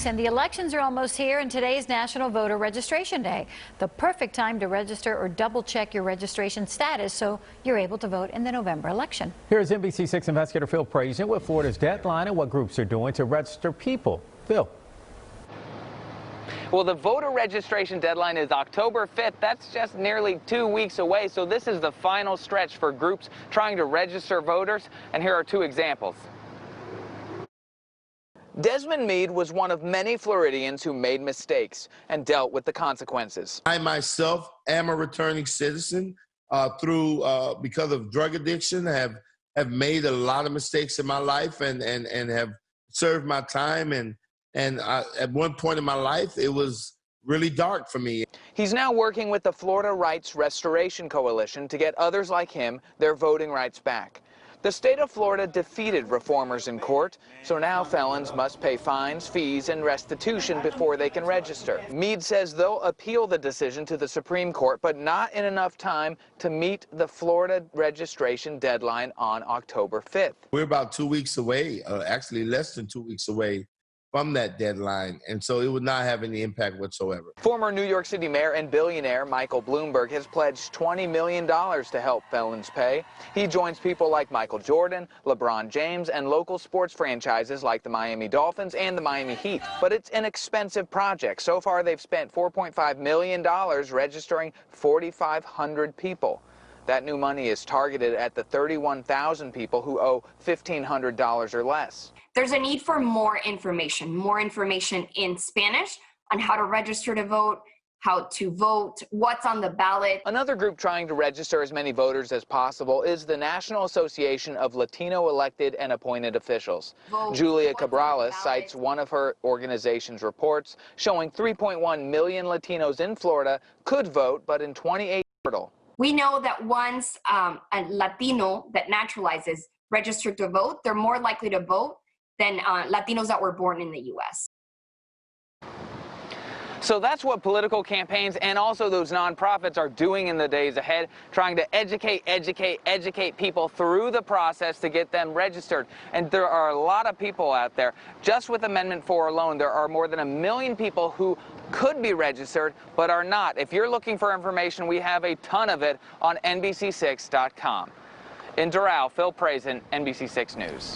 And the elections are almost here, and today's National Voter Registration Day. The perfect time to register or double check your registration status so you're able to vote in the November election. Here's NBC6 investigator Phil Prazan with Florida's deadline and what groups are doing to register people. Phil. Well, the voter registration deadline is October 5th. That's just nearly 2 weeks away. So this is the final stretch for groups trying to register voters. And here are two examples. Desmond Meade was one of many Floridians who made mistakes and dealt with the consequences. I myself am a returning citizen because of drug addiction, have made a lot of mistakes in my life and have served my time. And at one point in my life, it was really dark for me. He's now working with the Florida Rights Restoration Coalition to get others like him their voting rights back. The state of Florida defeated reformers in court, so now felons must pay fines, fees, and restitution before they can register. Meade says they'll appeal the decision to the Supreme Court, but not in enough time to meet the Florida registration deadline on October 5th. We're about 2 weeks away, actually less than 2 weeks away from that deadline, and so it would not have any impact whatsoever. Former New York City mayor and billionaire Michael Bloomberg has pledged $20 million to help felons pay. He joins people like Michael Jordan, LeBron James, and local sports franchises like the Miami Dolphins and the Miami Heat. But it's an expensive project. So far, they've spent $4.5 million registering 4,500 people. That new money is targeted at the 31,000 people who owe $1,500 or less. There's a need for more information in Spanish on how to register to vote, how to vote, what's on the ballot. Another group trying to register as many voters as possible is the National Association of Latino Elected and Appointed Officials. Julia Cabrales cites one of her organization's reports showing 3.1 million Latinos in Florida could vote, but in 28 fertile. We know that once a Latino that naturalizes registered to vote, they're more likely to vote than Latinos that were born in the U.S. So that's what political campaigns and also those nonprofits are doing in the days ahead, trying to educate people through the process to get them registered. And there are a lot of people out there. Just with Amendment 4 alone, there are more than 1 million people who could be registered but are not. If you're looking for information, we have a ton of it on NBC6.com. In Doral, Phil Prazan, NBC6 News.